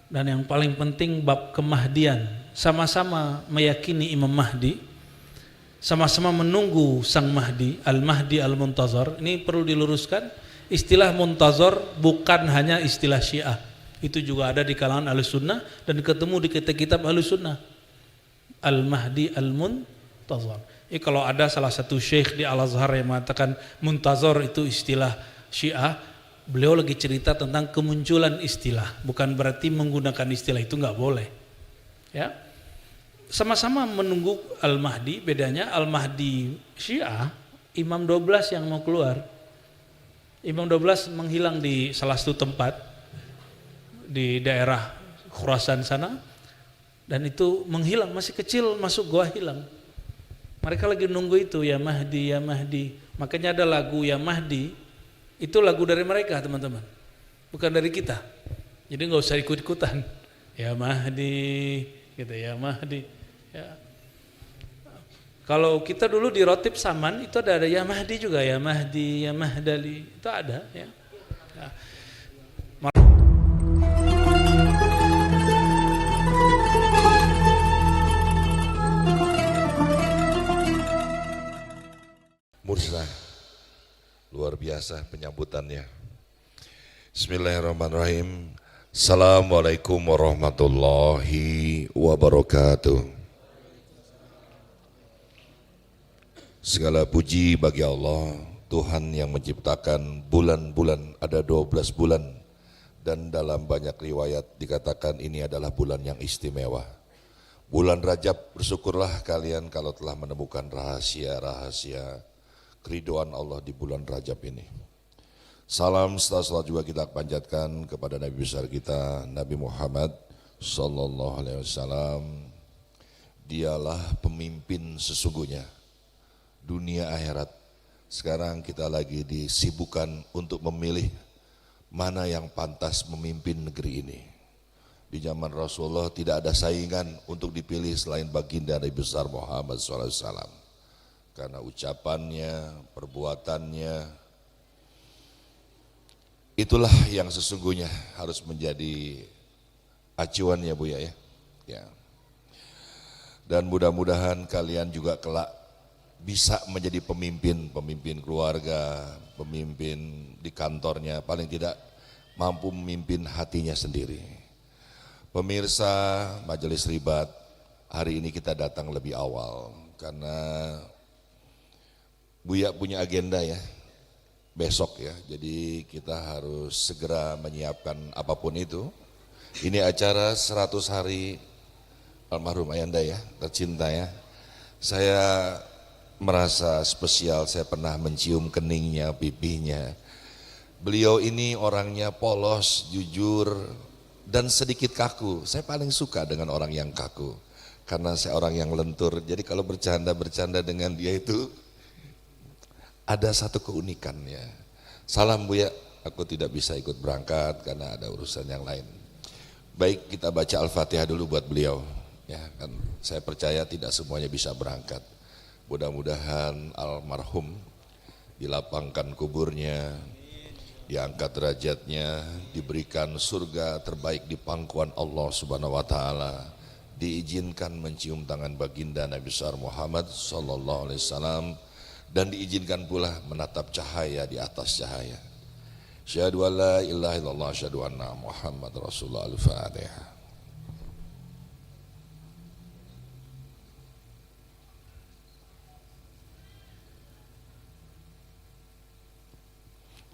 Dan yang paling penting bab kemahdian. Sama-sama meyakini Imam Mahdi, sama-sama menunggu Sang Mahdi, Al-Mahdi Al-Muntazar. Ini perlu diluruskan, istilah Muntazar bukan hanya istilah Syiah. Itu juga ada di kalangan Ahlussunnah dan ketemu di kitab-kitab Ahlussunnah. Al-Mahdi Al-Muntazar. Kalau ada salah satu syekh di Al-Azhar yang mengatakan Muntazar itu istilah Syiah, beliau lagi cerita tentang kemunculan istilah, bukan berarti menggunakan istilah itu nggak boleh. Ya, sama-sama menunggu Al-Mahdi. Bedanya Al-Mahdi Syiah, Imam 12 yang mau keluar. Imam 12 menghilang di salah satu tempat di daerah Khurasan sana, dan itu menghilang, masih kecil, masuk gua hilang. Mereka lagi nunggu itu, ya Mahdi, ya Mahdi. Makanya ada lagu Ya Mahdi, itu lagu dari mereka teman-teman, bukan dari kita. Jadi nggak usah ikut-ikutan. Ya Mahdi, gitu ya Mahdi. Ya. Kalau kita dulu di Rotib Saman itu ada Ya Mahdi juga, ya Mahdi, ya Mahdali, itu ada. Ya. Ya. Mursa, luar biasa penyambutannya. Bismillahirrahmanirrahim. Assalamualaikum warahmatullahi wabarakatuh. Segala puji bagi Allah, Tuhan yang menciptakan bulan-bulan, ada 12 bulan. Dan dalam banyak riwayat dikatakan ini adalah bulan yang istimewa. Bulan Rajab, bersyukurlah kalian kalau telah menemukan rahasia-rahasia keriduan Allah di bulan Rajab ini. Salam salat juga kita panjatkan kepada Nabi besar kita, Nabi Muhammad sallallahu alaihi wasallam. Dialah pemimpin sesungguhnya dunia akhirat. Sekarang kita lagi disibukkan untuk memilih mana yang pantas memimpin negeri ini. Di zaman Rasulullah tidak ada saingan untuk dipilih selain baginda Nabi besar Muhammad sallallahu alaihi wasallam. Karena ucapannya, perbuatannya, itulah yang sesungguhnya harus menjadi acuan ya Bu ya. Dan mudah-mudahan kalian juga kelak bisa menjadi pemimpin keluarga, pemimpin di kantornya, paling tidak mampu memimpin hatinya sendiri. Pemirsa Majelis Ribat, hari ini kita datang lebih awal karena Buya punya agenda ya, besok ya, jadi kita harus segera menyiapkan apapun itu. Ini acara 100 hari almarhum Ayanda ya, tercinta ya. Saya merasa spesial, saya pernah mencium keningnya, pipinya. Beliau ini orangnya polos, jujur, dan sedikit kaku. Saya paling suka dengan orang yang kaku, karena saya orang yang lentur, jadi kalau bercanda dengan dia itu ada satu keunikannya. Salam Buya, aku tidak bisa ikut berangkat karena ada urusan yang lain. Baik, kita baca Al-Fatihah dulu buat beliau. Ya kan, saya percaya tidak semuanya bisa berangkat. Mudah-mudahan almarhum dilapangkan kuburnya, diangkat derajatnya, diberikan surga terbaik di pangkuan Allah Subhanahu wa taala, diizinkan mencium tangan baginda Nabi besar Muhammad sallallahu alaihi wasallam, dan diizinkan pula menatap cahaya di atas cahaya. Syahadu an la ilaha illallah, syahadu anna Muhammad Rasulullah. Al-Fatihah.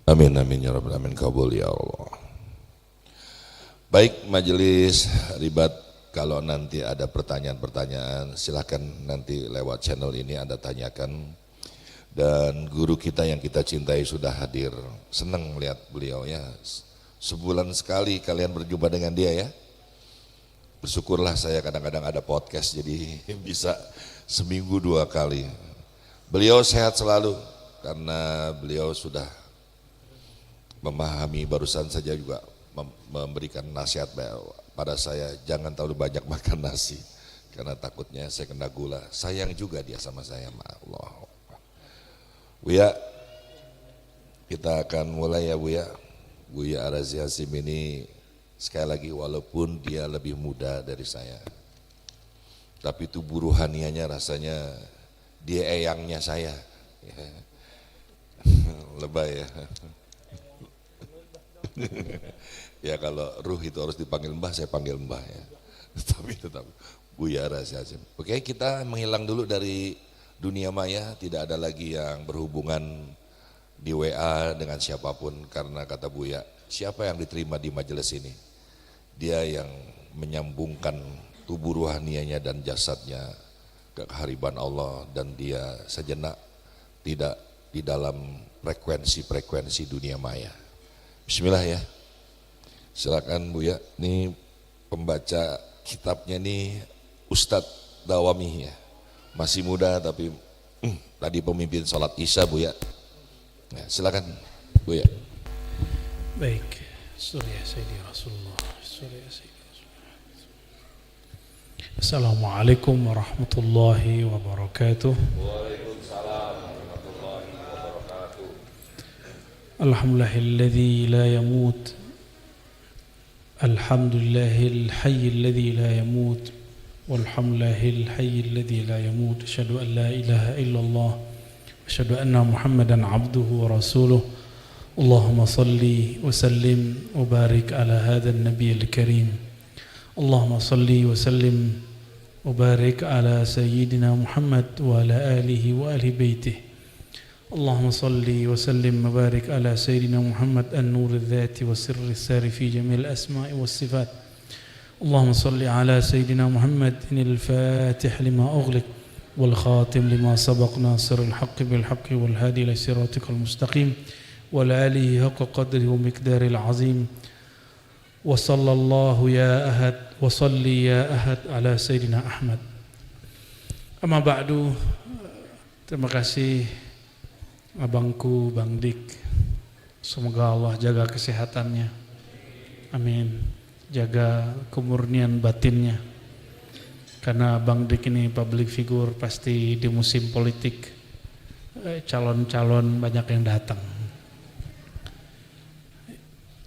Amin amin ya rabbal alamin, kabul ya Allah. Baik Majelis Ribat, kalau nanti ada pertanyaan-pertanyaan silakan nanti lewat channel ini Anda tanyakan. Dan guru kita yang kita cintai sudah hadir. Senang melihat beliau ya. Sebulan sekali kalian berjumpa dengan dia ya. Bersyukurlah saya kadang-kadang ada podcast jadi bisa seminggu 2 kali. Beliau sehat selalu karena beliau sudah memahami, barusan saja juga memberikan nasihat pada saya, jangan terlalu banyak makan nasi karena takutnya saya kena gula. Sayang juga dia sama saya, Allah. Buya, kita akan mulai ya Buya. Buya Arazi Hasim ini Sekali lagi, walaupun dia lebih muda dari saya, tapi tubuh ruhanianya rasanya dia eyangnya saya. Ya. Lebay ya. Ya kalau ruh itu harus dipanggil mbah, saya panggil mbah ya. Tapi tetap Buya Rahasia Azim. Oke, kita menghilang dulu dari dunia maya, tidak ada lagi yang berhubungan di WA dengan siapapun, karena kata Buya, siapa yang diterima di majelis ini? Dia yang menyambungkan tubuh ruhanianya dan jasadnya ke kehariban Allah, dan dia sejenak tidak di dalam frekuensi dunia maya. Bismillah ya. Silakan Buya. Ini pembaca kitabnya nih Ustadz Dawami ya. Masih muda tapi tadi pemimpin sholat Isya Buya. Ya, silakan Buya. Baik. Surya Sayyidi Rasulullah. Surya Sayyidi Rasulullah. Assalamualaikum warahmatullahi wabarakatuh. Waalaikumsalam warahmatullahi wabarakatuh. Alhamdulillahilladzi la yamut. Alhamdulillahil hayyil ladzi la yamut. Walhamdulillahil hayyil ladzi la yamut. Asyhadu an la ilaha illallah. Asyhadu anna Muhammadan abduhu wa rasuluh. Allahumma salli wa sallim wa barik ala hadzal nabiyil karim. Allahumma salli wa sallim wa barik ala sayyidina Muhammad wa ala alihi wa ahli baitihi. اللهم صل وسلم وبارك على سيدنا محمد النور الذات والسر الساري في جميع الأسماء والصفات. اللهم صل على سيدنا محمد الفاتح لما أغلق والخاتم لما سبق ناصر الحق بالحق والهادي إلى صراطك المستقيم وعلى آله حق قدره ومقداره العظيم. وصلى الله يا أحد وصلي يا أحد على سيدنا أحمد. أما بعد, terima kasih abangku Bang Dik, semoga Allah jaga kesehatannya, amin, jaga kemurnian batinnya, karena Bang Dik ini public figure, pasti di musim politik calon-calon banyak yang datang.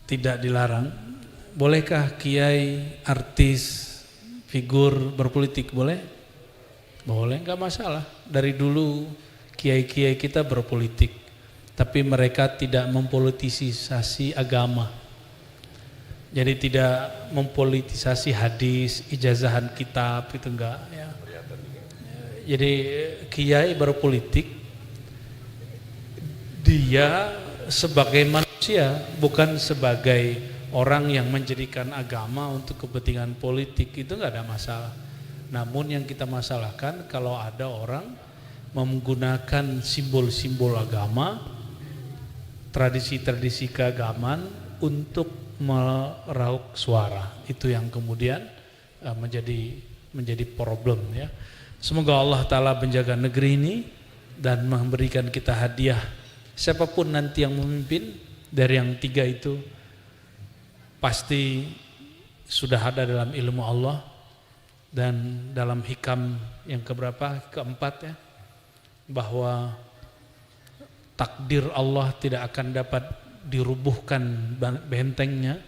Tidak dilarang. Bolehkah kiai, artis, figur berpolitik? Boleh? Boleh, nggak masalah. Dari dulu kiai-kiai kita berpolitik, tapi mereka tidak mempolitisasi agama. Jadi tidak mempolitisasi hadis, ijazahan kitab, itu enggak ya. Jadi kiai berpolitik, dia sebagai manusia, bukan sebagai orang yang menjadikan agama untuk kepentingan politik, itu enggak ada masalah. Namun yang kita masalahkan kalau ada orang menggunakan simbol-simbol agama, tradisi-tradisi keagamaan untuk meraup suara. Itu yang kemudian menjadi problem ya. Semoga Allah Ta'ala menjaga negeri ini dan memberikan kita hadiah. Siapapun nanti yang memimpin dari yang tiga itu pasti sudah ada dalam ilmu Allah dan dalam hikam yang keempat ya, bahwa takdir Allah tidak akan dapat dirubuhkan bentengnya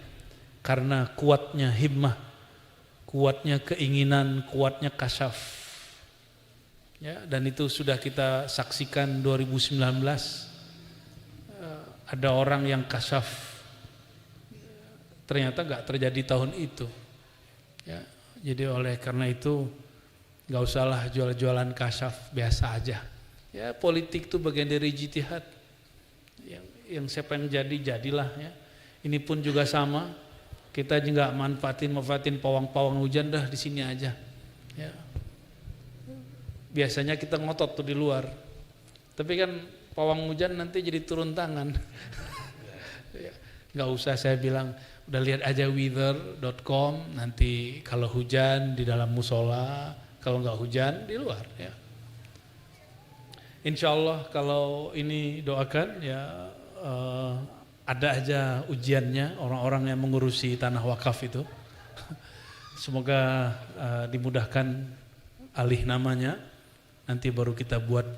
karena kuatnya himmah, kuatnya keinginan, kuatnya kasyaf. Ya, dan itu sudah kita saksikan 2019. Ada orang yang kasyaf, ternyata gak terjadi tahun itu. Ya, jadi oleh karena itu gak usahlah jual-jualan kasyaf, biasa aja. Ya, politik itu bagian dari ijtihad. Yang siapa yang jadi, jadilah ya. Ini pun juga sama. Kita juga manfaatin pawang-pawang hujan dah di sini aja. Ya. Biasanya kita ngotot tuh di luar. Tapi kan pawang hujan nanti jadi turun tangan. Ya, nggak usah saya bilang, udah lihat aja weather.com, nanti kalau hujan di dalam musola, kalau nggak hujan di luar ya. Insya Allah kalau ini doakan ya, ada aja ujiannya orang-orang yang mengurusi tanah wakaf itu. Semoga dimudahkan alih namanya. Nanti baru kita buat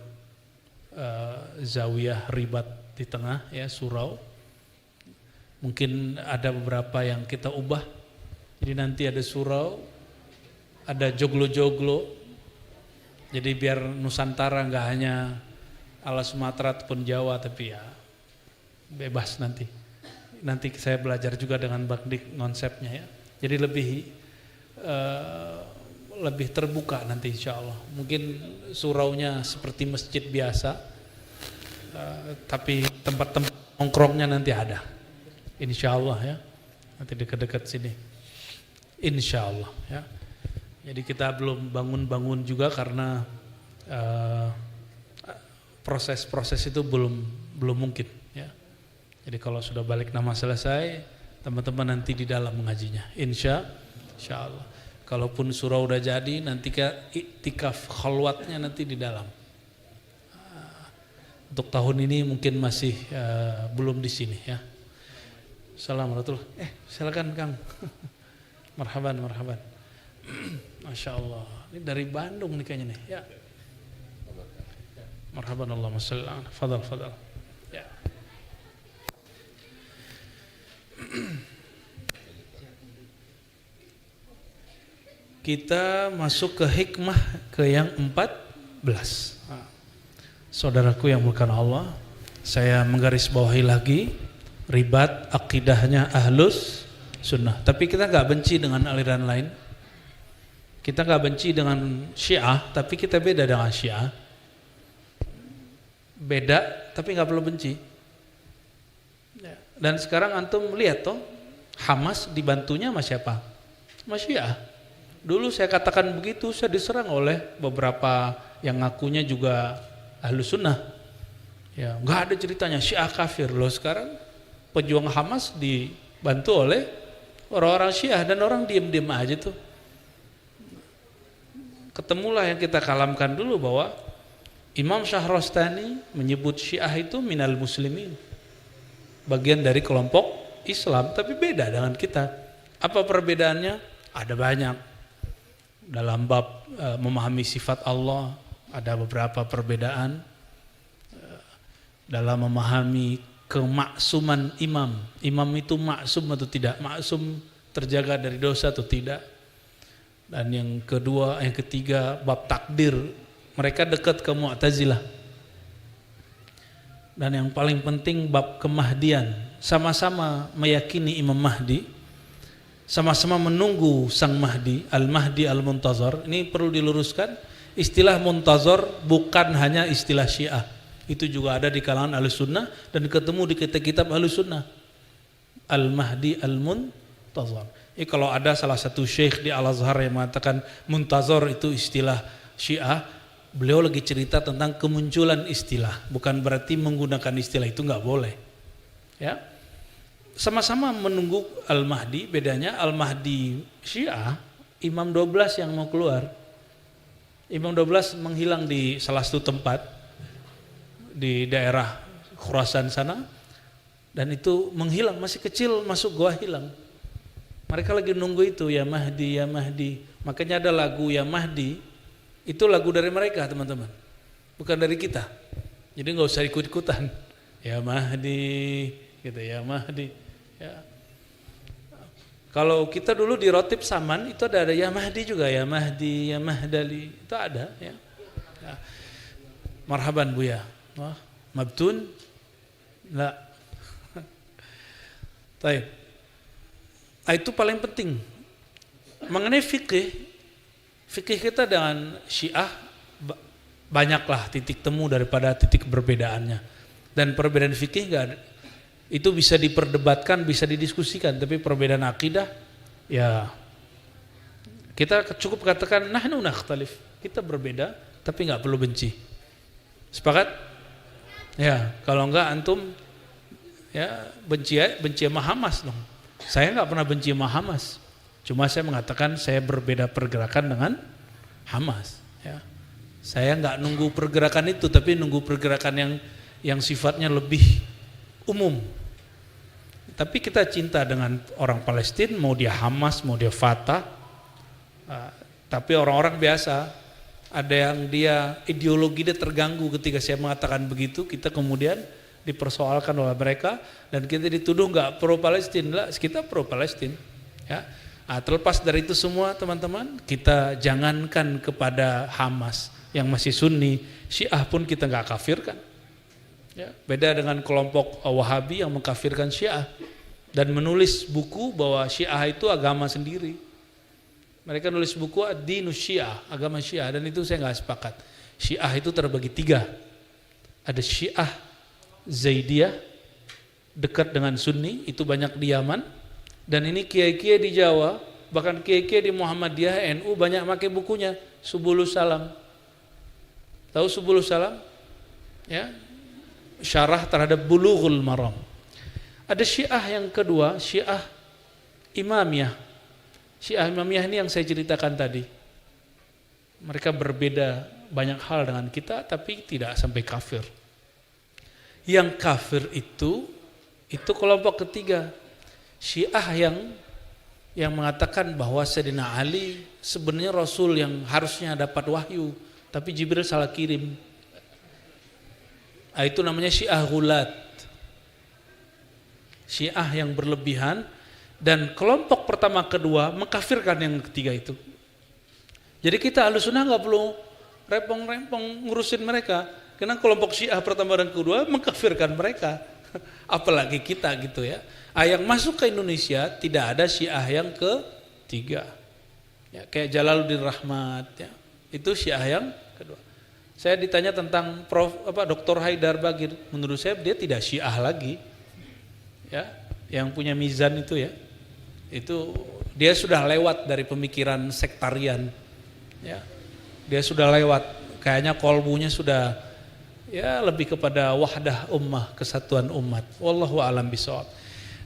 zawiyah ribat di tengah ya, surau. Mungkin ada beberapa yang kita ubah Jadi nanti ada surau, ada joglo-joglo. Jadi biar Nusantara nggak hanya ala Sumatera ataupun Jawa, tapi ya bebas nanti. Nanti saya belajar juga dengan Bakdik konsepnya ya. Jadi lebih terbuka nanti insya Allah. Mungkin suraunya seperti masjid biasa, tapi tempat-tempat nongkrongnya nanti ada. Insya Allah ya. Nanti dekat-dekat sini. Insya Allah ya. Jadi kita belum bangun-bangun juga karena proses-proses itu belum mungkin ya. Jadi kalau sudah balik nama selesai, teman-teman nanti di dalam mengajinya. Insya Allah. Kalaupun surau udah jadi, nanti iktikaf khalwatnya nanti di dalam. Untuk tahun ini mungkin masih belum di sini ya. Assalamualaikum. Silakan Kang. Marhaban. Masya Allah. Ini dari Bandung nih kayaknya nih. Ya. Marhaban Allahumma shalli ala. Fadal. Ya. Kita masuk ke hikmah ke yang 14. Saudaraku yang bukan Allah, saya menggarisbawahi lagi ribat akidahnya Ahlus Sunnah. Tapi kita nggak benci dengan aliran lain. Kita nggak benci dengan Syiah, tapi kita beda dengan Syiah. Beda, tapi nggak perlu benci. Dan sekarang antum lihat toh, Hamas dibantunya sama siapa? Sama Syiah. Dulu saya katakan begitu, saya diserang oleh beberapa yang ngakunya juga Ahlus Sunnah. Ya, nggak ada ceritanya Syiah kafir. Loh sekarang pejuang Hamas dibantu oleh orang-orang Syiah dan orang diam-diam aja tuh. Ketemulah yang kita kalamkan dulu bahwa Imam Syahrastani menyebut Syiah itu minal muslimin, bagian dari kelompok Islam, tapi beda dengan kita. Apa perbedaannya? Ada banyak. Dalam bab memahami sifat Allah ada beberapa perbedaan. Dalam memahami kemaksuman imam itu maksum atau tidak, maksum terjaga dari dosa atau tidak. Dan yang ketiga bab takdir, mereka dekat ke Mu'tazilah. Dan yang paling penting bab kemahdian, sama-sama meyakini Imam Mahdi, sama-sama menunggu Sang Mahdi, Al-Mahdi Al-Muntazar. Ini perlu diluruskan, istilah Muntazar bukan hanya istilah Syiah, itu juga ada di kalangan Ahlus Sunnah dan ketemu di kitab Ahlus Sunnah. Al-Mahdi Al-Muntazar. Ini kalau ada salah satu syekh di Al-Azhar yang mengatakan Muntazar itu istilah Syiah, beliau lagi cerita tentang kemunculan istilah, bukan berarti menggunakan istilah itu nggak boleh. Ya, sama-sama menunggu Al-Mahdi. Bedanya Al-Mahdi Syiah, Imam 12 yang mau keluar. Imam 12 menghilang di salah satu tempat di daerah Khurasan sana, dan itu menghilang, masih kecil, masuk gua hilang. Mereka lagi nunggu itu, ya Mahdi, ya Mahdi. Makanya ada lagu Ya Mahdi, itu lagu dari mereka teman-teman, bukan dari kita. Jadi nggak usah ikut-ikutan. Ya Mahdi, gitu ya Mahdi. Ya. Kalau kita dulu di Rotib Saman itu ada Ya Mahdi juga, ya Mahdi, ya Mahdali, itu ada. Ya. Ya. Marhaban Buya. Wah, Mabtun, enggak. Baik. Nah, itu paling penting. Mengenai fikih kita dengan Syiah banyaklah titik temu daripada titik perbedaannya. Dan perbedaan fikih enggak ada. Itu bisa diperdebatkan, bisa didiskusikan, tapi perbedaan akidah ya kita cukup katakan nahnu nakhtalif. Kita berbeda tapi enggak perlu benci. Sepakat? Ya, kalau enggak antum ya benci sama Hamas dong. Saya enggak pernah benci sama Hamas. Cuma saya mengatakan saya berbeda pergerakan dengan Hamas, ya. Saya enggak nunggu pergerakan itu, tapi nunggu pergerakan yang sifatnya lebih umum. Tapi kita cinta dengan orang Palestina, mau dia Hamas, mau dia Fatah. Tapi orang-orang biasa, ada yang dia ideologi dia terganggu ketika saya mengatakan begitu, kita kemudian dipersoalkan oleh mereka dan kita dituduh nggak pro Palestina lah, kita pro Palestina. Ya, Terlepas dari itu semua teman-teman, kita jangankan kepada Hamas yang masih Sunni, Syiah pun kita nggak kafirkan. Ya, beda dengan kelompok Wahabi yang mengkafirkan Syiah dan menulis buku bahwa Syiah itu agama sendiri. Mereka nulis buku Ad-Dinus Syiah, agama Syiah, dan itu saya nggak sepakat. Syiah itu terbagi 3. Ada Syiah Zaidiyah, dekat dengan Sunni, itu banyak di Yaman. Dan ini kiai-kiai di Jawa, bahkan kiai-kiai di Muhammadiyah, NU banyak pakai bukunya Subulus Salam. Tahu Subulus Salam? Ya, syarah terhadap Bulughul Maram. Ada Syiah yang kedua, Syiah Imamiyah. Syiah Imamiyah ini yang saya ceritakan tadi. Mereka berbeda banyak hal dengan kita, tapi tidak sampai kafir. Yang kafir itu kelompok ketiga, Syiah yang mengatakan bahwa Sayyidina Ali sebenarnya Rasul yang harusnya dapat wahyu, tapi Jibril salah kirim. Itu namanya Syiah Ghulat, Syiah yang berlebihan. Dan kelompok pertama kedua mengkafirkan yang ketiga itu. Jadi kita Ahlussunnah nggak perlu rempong-rempong ngurusin mereka, karena kelompok Syiah pertama dan kedua mengkafirkan mereka. Apalagi kita gitu ya. Yang masuk ke Indonesia tidak ada Syiah yang ketiga. Ya, kayak Jalaluddin Rahmat ya. Itu Syiah yang kedua. Saya ditanya tentang Dr. Haidar Bagir, menurut saya dia tidak Syiah lagi. Ya, yang punya Mizan itu ya. Itu dia sudah lewat dari pemikiran sektarian. Ya. Dia sudah lewat, kayaknya kolbunya sudah ya lebih kepada wahdah ummah, kesatuan umat. Wallahu a'lam bishawab.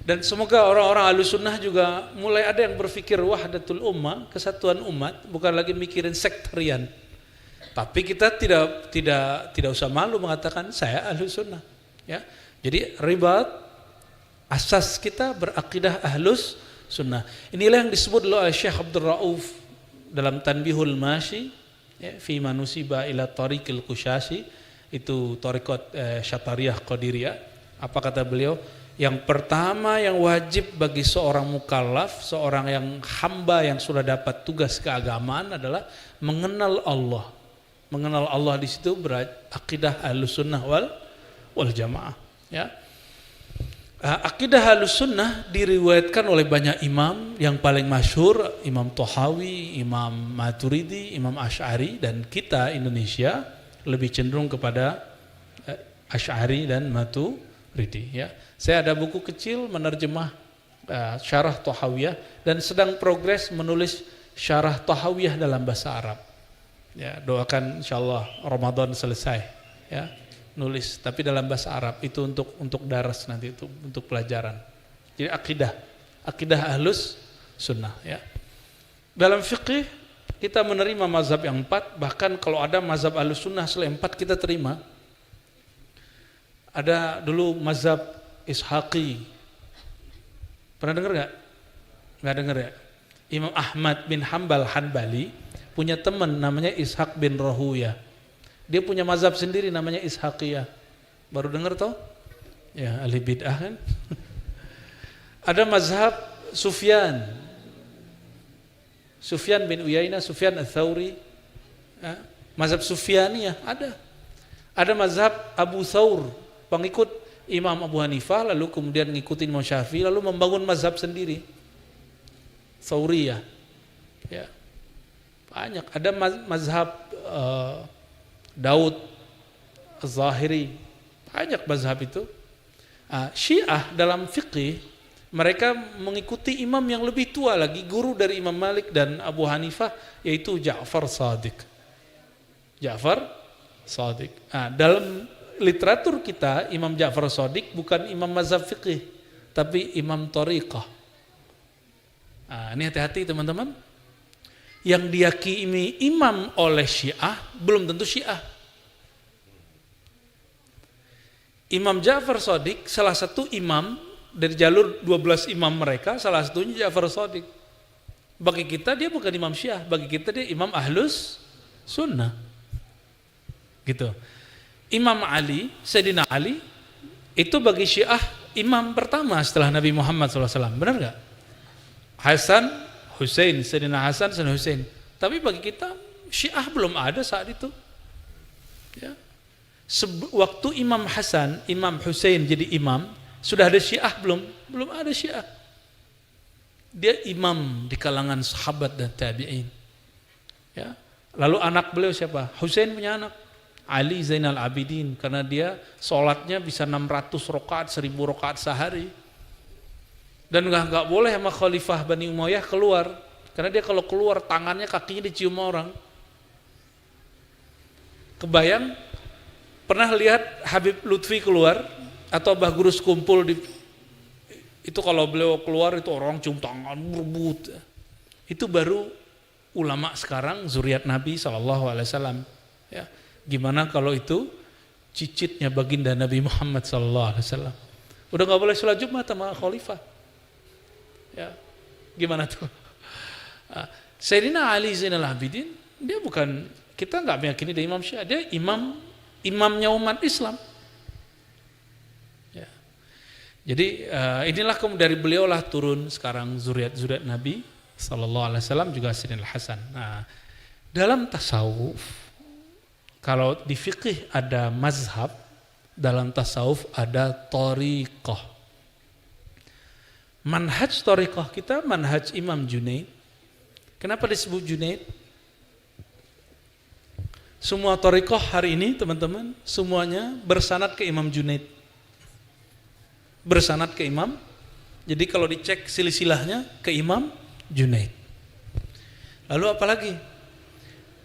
Dan semoga orang-orang Ahlussunnah juga mulai ada yang berpikir wahdatul ummah, kesatuan umat, bukan lagi mikirin sektarian. Tapi kita tidak usah malu mengatakan saya Ahlussunnah. Ya. Jadi ribat asas kita berakidah Ahlus Sunnah. Inilah yang disebut oleh Syekh Abdul Rauf dalam Tanbihul Masyi ya, fi manusiba ila tariqil Qushashi, itu tariqat Syatariyah Qadiriyah. Apa kata beliau? Yang pertama yang wajib bagi seorang mukallaf, seorang yang hamba yang sudah dapat tugas keagamaan adalah mengenal Allah. Mengenal Allah di situ berakidah Ahlussunnah wal Jamaah ya. Akidah Ahlussunnah diriwayatkan oleh banyak imam, yang paling masyhur Imam Thahawi, Imam Maturidi, Imam Asy'ari, dan kita Indonesia lebih cenderung kepada Asy'ari dan Maturidi ya. Saya ada buku kecil menerjemah syarah Thahawiyah dan sedang progres menulis syarah Thahawiyah dalam bahasa Arab. Ya, doakan insyaallah Ramadan selesai ya. Nulis tapi dalam bahasa Arab, itu untuk daras nanti, itu untuk pelajaran. Jadi akidah Ahlus Sunnah ya. Dalam fikih kita menerima mazhab yang 4, bahkan kalau ada mazhab Ahlus Sunnah selain 4 kita terima. Ada dulu mazhab Ishaqi, pernah dengar nggak? Nggak dengar ya? Imam Ahmad bin Hanbal Hanbali punya teman namanya Ishaq bin Rahuyah. Dia punya mazhab sendiri namanya Ishaqiyah. Baru dengar toh? Ya, ahli bid'ah kan. Ada mazhab Sufyan bin Uyainah, Sufyan Ats-Tsauri. Ya, mazhab Sufyaniyah ada. Ada mazhab Abu Thawr, pengikut Imam Abu Hanifah, lalu kemudian ngikutin Imam Syafi'i, lalu membangun mazhab sendiri. Tsauriyah. Ya. Banyak. Ada mazhab Daud Az-Zahiri, banyak mazhab itu. Syiah dalam fikih mereka mengikuti imam yang lebih tua lagi, guru dari Imam Malik dan Abu Hanifah, yaitu Ja'far Shadiq. Dalam literatur kita Imam Ja'far Shadiq bukan imam mazhab fikih, tapi imam thariqah. Ini hati-hati teman-teman. Yang diyakini imam oleh Syiah belum tentu Syiah. Imam Ja'far Shadiq salah satu imam dari jalur 12 imam mereka, salah satunya Ja'far Shadiq. Bagi kita dia bukan imam Syiah, bagi kita dia imam Ahlus Sunnah. Gitu. Imam Ali, Sayyidina Ali itu bagi Syiah imam pertama setelah Nabi Muhammad SAW. Benar gak? Hasan, Husain, Sayyidina Hasan, Sayyidina Husain. Tapi bagi kita Syiah belum ada saat itu. Ya. Waktu Imam Hasan, Imam Husain jadi imam, sudah ada Syiah belum? Belum ada Syiah. Dia imam di kalangan sahabat dan tabi'in. Ya. Lalu anak beliau siapa? Husain punya anak Ali Zainal Abidin, karena dia sholatnya bisa 600 rakaat, 1000 rakaat sehari. Dan nggak boleh sama Khalifah Bani Umayyah keluar, karena dia kalau keluar tangannya kakinya dicium orang. Kebayang pernah lihat Habib Lutfi keluar atau Mbah Gurus kumpul itu kalau beliau keluar itu orang cium tangan berebut. Itu baru ulama sekarang zuriat Nabi SAW. Ya, gimana kalau itu cicitnya baginda Nabi Muhammad SAW? Udah nggak boleh sholat Jumat sama Khalifah. Ya, gimana tuh? Sayyidina Ali Zainal Abidin, dia bukan, kita nggak meyakini dia imam Syiah, dia imamnya umat Islam. Ya. Jadi inilah dari beliau lah turun sekarang zuriat Nabi Sallallahu Alaihi Wasallam, juga Sayyidina Hasan. Nah, dalam tasawuf, kalau di fikih ada mazhab, dalam tasawuf ada thariqah. Manhaj thariqah kita manhaj Imam Junaid. Kenapa disebut Junaid? Semua thariqah hari ini teman-teman semuanya bersanad ke Imam Junaid. Bersanad ke Imam. Jadi kalau dicek silsilahnya ke Imam Junaid. Lalu apalagi?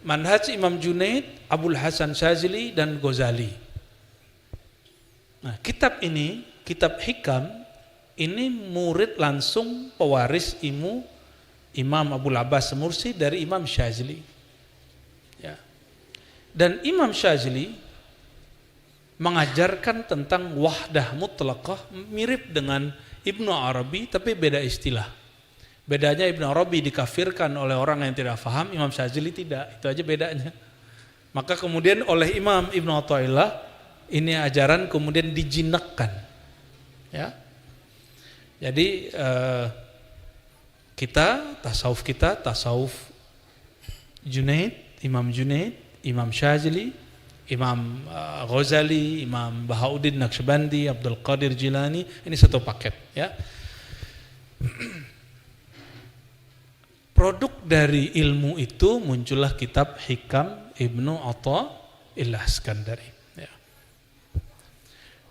Manhaj Imam Junaid, Abul Hasan Syazili dan Ghazali. Nah, kitab ini, kitab Hikam, ini murid langsung pewaris ilmu Imam Abul Abbas Mursi dari Imam Syazili. Ya. Dan Imam Syazili mengajarkan tentang wahdah mutlaqah mirip dengan Ibnu Arabi tapi beda istilah. Bedanya Ibnu Arabi dikafirkan oleh orang yang tidak paham, Imam Syazili tidak. Itu aja bedanya. Maka kemudian oleh Imam Ibnu Athaillah ini ajaran kemudian dijinakkan. Ya. Jadi kita tasawuf Junaid, Imam Syazili, Imam Ghazali, Imam Bahauddin Naqsyabandi, Abdul Qadir Jilani, ini satu paket, ya. Produk dari ilmu itu muncullah kitab Hikam Ibnu Athaillah Iskandari. Ya.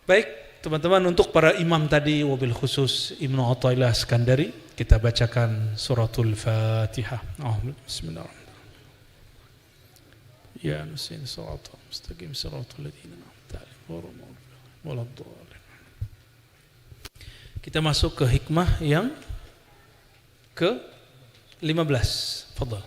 Baik, teman-teman, untuk para imam tadi wabil khusus Ibnu Athaillah Iskandari, kita bacakan suratul Fatihah. Bismillahirrahmanirrahim. Ya nusin siratal mustaqim siratal ladzina an'amta 'alaihim waladdallin. Kita masuk ke hikmah yang ke-15. Fadhal.